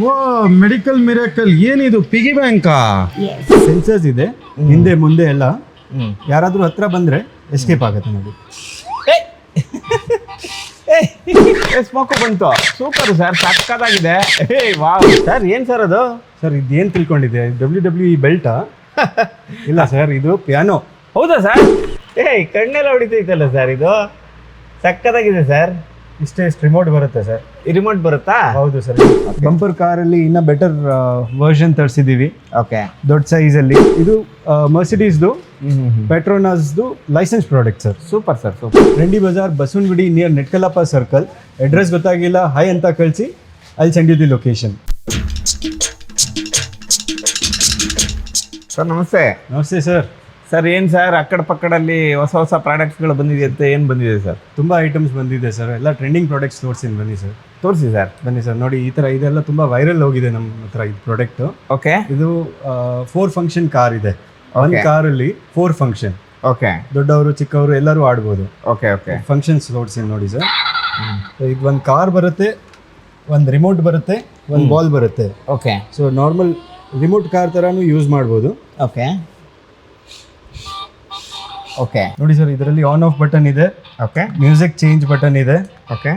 ಓ medical miracle ಏನಿದು ಪಿಗಿ ಬ್ಯಾಂಕಾ? Sensors ಇದೆ ಹಿಂದೆ ಮುಂದೆ ಎಲ್ಲ. ಯಾರಾದ್ರೂ ಹತ್ರ ಬಂದ್ರೆ ಎಸ್ಕೇಪ್ ಆಗುತ್ತೆ ನೋಡಿ. ಸ್ಮೋಕು ಬಂತು. ಸೂಪರ್ ಸರ್, ಸಕ್ಕತ್ತಾಗಿದೆ. ವಾವ್ ಸರ್, ಏನು ಸರ್ ಅದು? ಸರ್ ಇದೇನು ತಿಳ್ಕೊಂಡಿದೆ, WWE ಬೆಲ್ಟಾ? ಇಲ್ಲ ಸರ್, ಇದು ಪಿಯಾನೋ. ಹೌದಾ ಸರ್? ಕಣ್ಣೆಲ್ಲ ಹೊಡಿತೈತಲ್ಲ ಸರ್, ಇದು ಸಕ್ಕತ್ತಾಗಿದೆ ಸರ್. ಇಷ್ಟೇ ರಿಮೋಟ್ ಬರುತ್ತೆ ಸರ್. ಈ ರಿಮೋಟ್ ಬರುತ್ತಾ? ಹೌದು ಸರ್. ಬಂಪರ್ ಕಾರಲ್ಲಿ ಇನ್ನ ಬೆಟರ್ ವರ್ಷನ್ ತರಿಸಿದ್ದೀವಿ, ಓಕೆ. ದೊಡ್ಡ ಸೈಜಲ್ಲಿ. ಇದು ಮರ್ಸಿಡೀಸ್ದು ಪೆಟ್ರೋನಾಸ್ದು license product sir. Super sir, super. Trendy bazaar, Basavanagudi near Netkalappa circle. Address ಗೊತ್ತಾಗಿಲ್ಲ, ಹೈ ಅಂತ ಕಳಿಸಿ, ಅಲ್ಲಿ send you the location. Sir ನಮಸ್ತೆ. ನಮಸ್ತೆ ಸರ್. ಸರ್ ಏನು ಸರ್, ಅಕ್ಕಡ ಪಕ್ಕಡಲ್ಲಿ ಹೊಸ ಹೊಸ ಪ್ರಾಡಕ್ಟ್ಸ್ಗಳು ಬಂದಿದೆ ಅಂತ ಏನು ಬಂದಿದೆ ಸರ್? ತುಂಬ ಐಟಮ್ಸ್ ಬಂದಿದೆ ಸರ್, ಎಲ್ಲ ಟ್ರೆಂಡಿಂಗ್ ಪ್ರಾಡಕ್ಟ್ಸ್ ತೋರಿಸ್ತೀನಿ, ಬನ್ನಿ ಸರ್. ತೋರಿಸಿ ಸರ್. ಬನ್ನಿ ಸರ್, ನೋಡಿ ಈ ಥರ ಇದೆಲ್ಲ ತುಂಬ ವೈರಲ್ ಹೋಗಿದೆ ನಮ್ಮ ಹತ್ರ ಇದು ಪ್ರಾಡಕ್ಟು. ಓಕೆ. ಇದು 4 ಫಂಕ್ಷನ್ ಕಾರ್ ಇದೆ. ಒಂದು ಕಾರಲ್ಲಿ 4 ಫಂಕ್ಷನ್. ಓಕೆ. ದೊಡ್ಡವರು ಚಿಕ್ಕವರು ಎಲ್ಲರೂ ಆಡ್ಬೋದು. Okay okay. ಫಂಕ್ಷನ್ಸ್ ತೋರಿಸಿ ನೋಡಿ ಸರ್. ಇದು ಒಂದು ಕಾರ್ ಬರುತ್ತೆ, ಒಂದು ರಿಮೋಟ್ ಬರುತ್ತೆ, ಒಂದು ಬಾಲ್ ಬರುತ್ತೆ. Okay. So normal remote car ಥರನೂ ಯೂಸ್ ಮಾಡ್ಬೋದು. Okay okay. ನೋಡಿ ಸರ್, ಇದರಲ್ಲಿ ಆನ್ ಆಫ್ ಬಟನ್ ಇದೆ, ಓಕೆ. ಮ್ಯೂಸಿಕ್ ಚೇಂಜ್ ಬಟನ್ ಇದೆ, ಓಕೆ.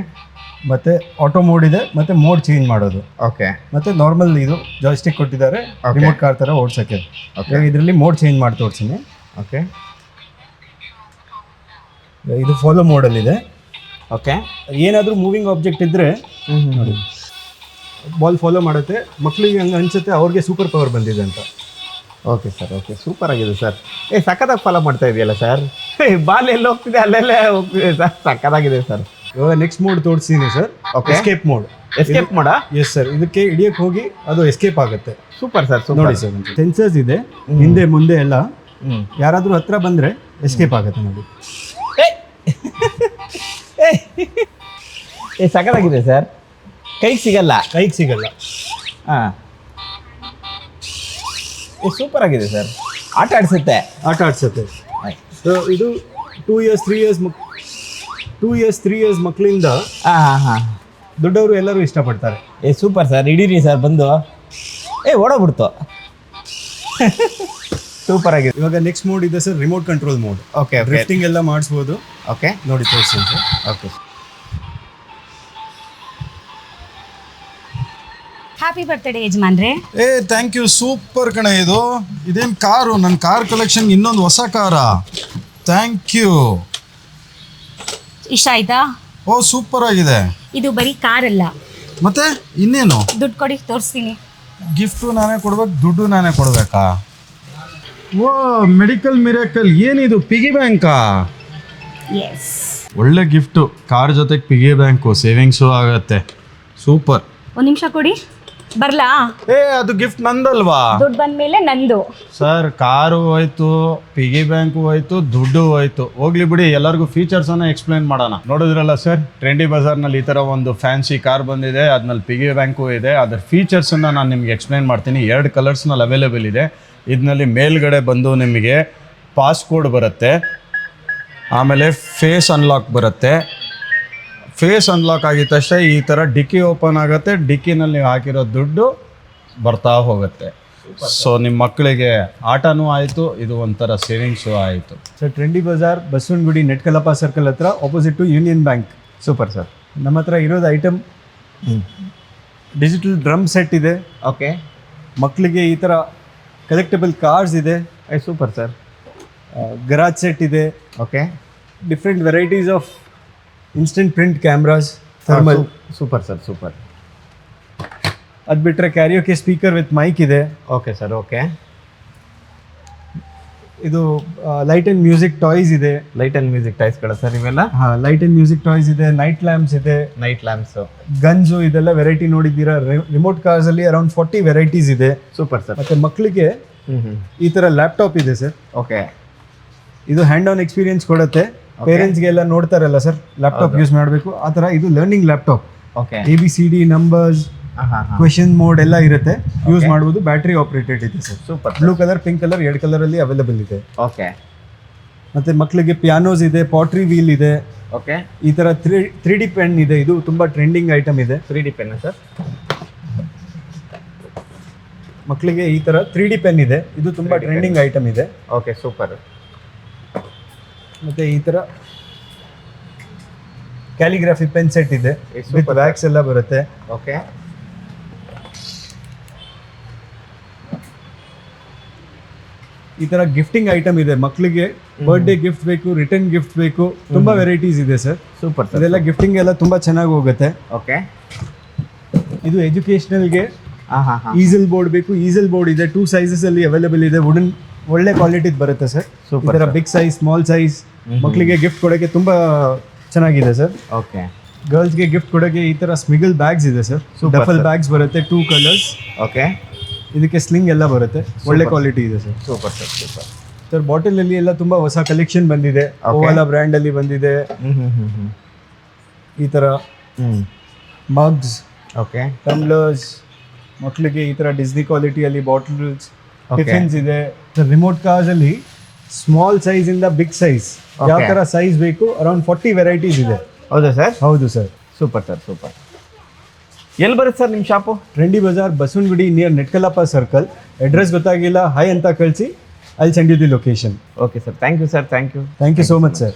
ಮತ್ತೆ ಆಟೋ ಮೋಡ್ ಇದೆ, ಮತ್ತೆ ಮೋಡ್ ಚೇಂಜ್ ಮಾಡೋದು. ಓಕೆ. ಮತ್ತೆ ನಾರ್ಮಲ್ ಇದು ಜಾಯ್ಸ್ಟಿಕ್ ಕೊಟ್ಟಿದ್ದಾರೆ ರಿಮೋಟ್ ಕಾರ್ ಥರ ಓಡ್ಸೋಕ್ಕೆ. ಓಕೆ. ಇದರಲ್ಲಿ ಮೋಡ್ ಚೇಂಜ್ ಮಾಡಿ ತೋರಿಸ್ತೀನಿ. ಓಕೆ. ಇದು ಫಾಲೋ ಮೋಡಲ್ಲಿದೆ. ಓಕೆ. ಏನಾದರೂ ಮೂವಿಂಗ್ ಆಬ್ಜೆಕ್ಟ್ ಇದ್ದರೆ ನೋಡಿ ಬಾಲ್ ಫಾಲೋ ಮಾಡುತ್ತೆ. ಮಕ್ಕಳಿಗೆ ಹಂಗೆ ಅನಿಸುತ್ತೆ ಅವ್ರಿಗೆ ಸೂಪರ್ ಪವರ್ ಬಂದಿದೆ ಅಂತ. Okay sir, okay. ಸೂಪರ್ ಆಗಿದೆ ಸರ್. ಸಕ್ಕತ್ತಾಗಿ ಫಾಲೋ ಮಾಡ್ತಾ ಇದೆಯಲ್ಲ ಸರ್. ಬಾಲ್ ಎಲ್ಲಿ ಹೋಗ್ತಿದೆ ಅಲ್ಲೆಲ್ಲೇ ಹೋಗ್ತಿದೆ ಸರ್, ಸಕ್ಕತ್ತಾಗಿದೆ ಸರ್. ಇವಾಗ ನೆಕ್ಸ್ಟ್ ಮೋಡ್ ತೋರಿಸ್ತೀನಿ sir. Okay. Escape mode. Escape ಮಾಡಾ? ಎಸ್ ಸರ್, ಇದಕ್ಕೆ ಹಿಡಿಯಕ್ಕೆ ಹೋಗಿ ಅದು ಎಸ್ಕೇಪ್ ಆಗುತ್ತೆ. ಸೂಪರ್ ಸರ್, ನೋಡಿ ಸರ್, ಸೆನ್ಸರ್ಸ್ ಇದೆ ಹಿಂದೆ ಮುಂದೆ ಎಲ್ಲ. ಯಾರಾದ್ರೂ ಹತ್ರ ಬಂದ್ರೆ ಎಸ್ಕೇಪ್ ಆಗುತ್ತೆ ನೋಡಿ. ಸಕ್ಕತ್ತಾಗಿದೆ ಸರ್. ಕೈಗೆ ಸಿಗಲ್ಲ. ಕೈಗೆ ಸಿಗಲ್ಲ. ಹಾಂ, ಸೂಪರ್ ಆಗಿದೆ ಸರ್. ಆಟ ಆಡಿಸುತ್ತೆ. ಆಟ ಆಡ್ಸುತ್ತೆ. ಸೊ ಇದು 2 ಇಯರ್ಸ್ 3 ಇಯರ್ಸ್ ಮಕ್ಕಳಿಂದ ಹಾಂ ಹಾಂ ಹಾಂ ದೊಡ್ಡವರು ಎಲ್ಲರೂ ಇಷ್ಟಪಡ್ತಾರೆ. Super sir. ಹಿಡೀರಿ ಸರ್ ಬಂದು. ಓಡೋಗ್ಬಿಡ್ತು. ಸೂಪರ್ ಆಗಿದೆ. ಇವಾಗ ನೆಕ್ಸ್ಟ್ ಮೋಡ್ ಇದೆ sir, remote control mode. Okay. Drifting ಎಲ್ಲ ಮಾಡಿಸ್ಬೋದು. ಓಕೆ. ನೋಡಿ ತೋರಿಸ್ತೀನಿ ಸರ್. ಓಕೆ. ಹ್ಯಾಪಿ ಬರ್ತ್ಡೇ ಯಜಮಾನ್ರೆ. Thank you. ಸೂಪರ್ ಕಣೆ ಇದು. ಇದೇನು ಕಾರು? ನನ್ನ ಕಾರ್ ಕಲೆಕ್ಷನ್ ಇನ್ನೊಂದು ಹೊಸ ಕಾರಾ? Thank you. ಇಷ್ಟ ಆಯ್ತಾ? ಓ ಸೂಪರ್ ಆಗಿದೆ. ಇದು ಬರೀ ಕಾರ್ ಅಲ್ಲ, ಮತ್ತೆ ಇನ್ನೇನು? ದುಡ್ಡು ಕೊಡಿ ತೋರಿಸ್ತೀನಿ. ಗಿಫ್ಟು ನಾನೇ ಕೊಡ್ಬೇಕು, ದುಡ್ಡು ನಾನೇ ಕೊಡ್ಬೇಕಾ? ಓ ಮೆಡಿಕಲ್ ಮಿರಾಕಲ್ ಏನಿದು, ಪಿಗಿ ಬ್ಯಾಂಕಾ? ಎಸ್. ಒಳ್ಳೆ ಗಿಫ್ಟು. ಕಾರ್ ಜೊತೆಗೆ ಪಿಗಿ ಬ್ಯಾಂಕು, ಸೇವಿಂಗ್ಸು ಆಗತ್ತೆ. ಸೂಪರ್. ಒಂದು ನಿಮಿಷ ಕೊಡಿ, ಬರ್ಲಾ? ಅದು ಗಿಫ್ಟ್ ನಂದಲ್ವಾ? ದುಡ್ಡು ಬಂದ್ಮೇಲೆ ನಂದು. ಸರ್, ಕಾರು ಹೋಯ್ತು, ಪಿಗಿ ಬ್ಯಾಂಕು ಹೋಯ್ತು, ದುಡ್ಡು ಹೋಯ್ತು. ಹೋಗ್ಲಿ ಬಿಡಿ, ಎಲ್ಲರಿಗೂ ಫೀಚರ್ಸನ್ನು ಎಕ್ಸ್ಪ್ಲೈನ್ ಮಾಡೋಣ. ನೋಡಿದ್ರಲ್ಲ ಸರ್, ಟ್ರೆಂಡಿ ಬಜಾರ್ನಲ್ಲಿ ಈ ಥರ ಒಂದು ಫ್ಯಾನ್ಸಿ ಕಾರ್ ಬಂದಿದೆ, ಅದ್ರಲ್ಲಿ ಪಿಗಿ ಬ್ಯಾಂಕು ಇದೆ. ಅದರ ಫೀಚರ್ಸನ್ನು ನಾನು ನಿಮಗೆ ಎಕ್ಸ್ಪ್ಲೈನ್ ಮಾಡ್ತೀನಿ. 2 ಕಲರ್ಸ್ನಲ್ಲಿ ಅವೈಲೇಬಲ್ ಇದೆ. ಇದರಲ್ಲಿ ಮೇಲ್ಗಡೆ ಬಂದು ನಿಮಗೆ ಪಾಸ್ಕೋಡ್ ಬರುತ್ತೆ, ಆಮೇಲೆ ಫೇಸ್ ಅನ್ಲಾಕ್ ಬರುತ್ತೆ. ಫೇಸ್ ಅನ್ಲಾಕ್ ಆಗಿದ ತಕ್ಷಣ ಈ ಥರ ಡಿಕ್ಕಿ ಓಪನ್ ಆಗುತ್ತೆ. ಡಿಕ್ಕಿನಲ್ಲಿ ನೀವು ಹಾಕಿರೋ ದುಡ್ಡು ಬರ್ತಾ ಹೋಗುತ್ತೆ. ಸೊ ನಿಮ್ಮ ಮಕ್ಕಳಿಗೆ ಆಟನೂ ಆಯಿತು, ಇದು ಒಂಥರ ಸೇವಿಂಗ್ಸು ಆಯಿತು. Sir, trendy bazaar, Basavanagudi, Netkalappa circle ಹತ್ರ, opposite to union bank. Super sir. ನಮ್ಮ ಹತ್ರ ಇರೋದು ಐಟಮ್ ಡಿಜಿಟಲ್ ಡ್ರಮ್ ಸೆಟ್ ಇದೆ. ಓಕೆ. ಮಕ್ಕಳಿಗೆ ಈ ಥರ ಕಲೆಕ್ಟಬಲ್ ಕಾರ್ಸ್ ಇದೆ. Super sir. ಗರಾಜ್ ಸೆಟ್ ಇದೆ. Okay. Different varieties of instant print cameras, thermal. Super sir, super. ಅದು ಬಿಟ್ಟರೆ ಕ್ಯಾರಿಯೋಕೆ ಸ್ಪೀಕರ್ ವಿತ್ ಮೈಕ್ ಇದೆ. Okay sir. ಓಕೆ. ಇದು ಲೈಟ್ ಆ್ಯಂಡ್ ಮ್ಯೂಸಿಕ್ ಟಾಯ್ಸ್ ಇದೆ. ಲೈಟ್ ಆ್ಯಂಡ್ ಮ್ಯೂಸಿಕ್ ಟಾಯ್ಸ್ಗಳ sir ಇವೆಲ್ಲ? ಹಾಂ, ಲೈಟ್ ಆ್ಯಂಡ್ ಮ್ಯೂಸಿಕ್ ಟಾಯ್ಸ್ ಇದೆ, ನೈಟ್ ಲ್ಯಾಂಪ್ಸ್ ಇದೆ, ನೈಟ್ ಲ್ಯಾಂಪ್ಸು, ಗನ್ಸು, ಇದೆಲ್ಲ ವೆರೈಟಿ ನೋಡಿದ್ದೀರಾ. ರಿಮೋಟ್ ಕಾರ್ಸಲ್ಲಿ ಅರೌಂಡ್ 40 ವೆರೈಟೀಸ್ ಇದೆ. Super sir. ಮತ್ತು ಮಕ್ಕಳಿಗೆ ಈ ಥರ ಲ್ಯಾಪ್ಟಾಪ್ ಇದೆ ಸರ್. ಓಕೆ. ಇದು ಹ್ಯಾಂಡ್ ಆನ್ ಎಕ್ಸ್ಪೀರಿಯನ್ಸ್ ಕೊಡುತ್ತೆ. ಪೇರೆಂಟ್ಸ್ಗೆ ಎಲ್ಲ ನೋಡ್ತಾರಲ್ಲ ಸರ್, ಲ್ಯಾಪ್ಟಾಪ್ ಯೂಸ್ ಮಾಡಬೇಕು, ಆ ಥರ ಇದು learning laptop. Okay. ABCD numbers, question mode ಎಲ್ಲ ಇರುತ್ತೆ, ಯೂಸ್ ಮಾಡ್ಬೋದು. ಬ್ಯಾಟ್ರಿ ಆಪರೇಟೆಡ್ ಇದೆ sir. Super. Blue colour, pink colour, 2 ಕಲರಲ್ಲಿ ಅವೈಲೇಬಲ್ ಇದೆ. ಓಕೆ. ಮತ್ತು ಮಕ್ಕಳಿಗೆ ಪಿಯಾನೋಸ್ ಇದೆ, ಪಾಟ್ರಿ ವೀಲ್ ಇದೆ. ಓಕೆ. ಈ ಥರ 3D ಪೆನ್ ಇದೆ. ಇದು ತುಂಬ ಟ್ರೆಂಡಿಂಗ್ ಐಟಮ್ ಇದೆ. 3D pen sir. ಮಕ್ಕಳಿಗೆ ಈ ತರ 3D ಪೆನ್ ಇದೆ, ಇದು ತುಂಬಾ ಟ್ರೆಂಡಿಂಗ್ ಐಟಮ್ ಇದೆ. Okay super. ಮತ್ತೆ ಈ ತರ ಕ್ಯಾಲಿಗ್ರಾಫಿ ಪೆನ್ ಸೆಟ್ ಇದೆ, ವಿತ್ ವ್ಯಾಕ್ಸ್ ಎಲ್ಲ ಬರುತ್ತೆ. ಓಕೆ ಈ ತರ ಗಿಫ್ಟಿಂಗ್ ಐಟಮ್ ಇದೆ, ಮಕ್ಕಳಿಗೆ ಬರ್ಡೇ ಗಿಫ್ಟ್ ಬೇಕು, ರಿಟರ್ನ್ ಗಿಫ್ಟ್ ಬೇಕು, ತುಂಬಾ ವೆರೈಟೀಸ್ ಇದೆ ಸರ್. Super sir. ಇದೆಲ್ಲ ಗಿಫ್ಟಿಂಗ್ ಎಲ್ಲ ತುಂಬಾ ಚೆನ್ನಾಗಿ ಹೋಗುತ್ತೆ. ಓಕೆ ಇದು ಎಜುಕೇಶನಲ್ಗೆ ಹಾಂ ಹಾಂ ಹಾಂ ಈಸಲ್ ಬೋರ್ಡ್ ಬೇಕು, ಈಸಲ್ ಬೋರ್ಡ್ ಇದೆ, 2 ಸೈಜಸ್ ಅಲ್ಲಿ ಅವೈಲೇಬಲ್ ಇದೆ. ವುಡನ್ ಒಳ್ಳೆ ಕ್ವಾಲಿಟಿ ಬರುತ್ತೆ ಸರ್. Super, ಈ ತರ ಬಿಗ್ ಸೈಜ್, ಸ್ಮಾಲ್ ಸೈಜ್ ಮಕ್ಕಳಿಗೆ ಗಿಫ್ಟ್ ಕೊಡೋಕ್ಕೆ ತುಂಬಾ ಚೆನ್ನಾಗಿದೆ ಸರ್. ಓಕೆ ಗರ್ಲ್ಸ್ಗೆ ಗಿಫ್ಟ್ ಕೊಡೋಕ್ಕೆ ಈ ತರ ಸ್ಮಿಗಲ್ ಬ್ಯಾಗ್ಸ್ ಇದೆ sir. Super, duffel sir. Bags ಬರುತ್ತೆ, 2 ಕಲರ್ಸ್. ಓಕೆ ಇದಕ್ಕೆ ಸ್ಲಿಂಗ್ ಎಲ್ಲ ಬರುತ್ತೆ, ಒಳ್ಳೆ ಕ್ವಾಲಿಟಿ ಇದೆ sir. Super sir super. Sir bottle ಅಲ್ಲಿ ಎಲ್ಲ ತುಂಬಾ ಹೊಸ ಕಲೆಕ್ಷನ್ ಬಂದಿದೆ, Okay. ಓವಾಲಾ ಬ್ರ್ಯಾಂಡ್ ಅಲ್ಲಿ ಬಂದಿದೆ. ಈ ತರ ಮಗ್ಸ್, ಓಕೆ ಟಮ್ಲರ್ಸ್, ಮಕ್ಕಳಿಗೆ ಈ ತರ ಡಿಸ್ನಿ ಕ್ವಾಲಿಟಿಯಲ್ಲಿ ಬಾಟಲ್ಸ್, Okay. ಟಿಫಿನ್ಸ್ ಇದೆ. ರಿಮೋಟ್ ಕಾರ್ಸ್ ಅಲ್ಲಿ ಸ್ಮಾಲ್ ಸೈಜ್ ಇಂದ ಬಿಗ್ ಸೈಜ್, ಯಾವ Okay. ತರ ಸೈಜ್ ಬೇಕು ಅರೌಂಡ್ 40 ವೆರೈಟೀಸ್ ಇದೆ. ಹೌದಾ ಸರ್? ಹೌದು ಸರ್. Super sir super. ಎಲ್ಲಿ ಬರುತ್ತೆ ಸರ್ ನಿಮ್ಮ shop? Trendy bazaar, Basavanagudi, near Netkalappa circle. Address ಗೊತ್ತಾಗಿಲ್ಲ, ಹೈ ಅಂತ ಕಳಿಸಿ, I send you the location. Okay sir, thank you sir, thank you. Thank you so much sir.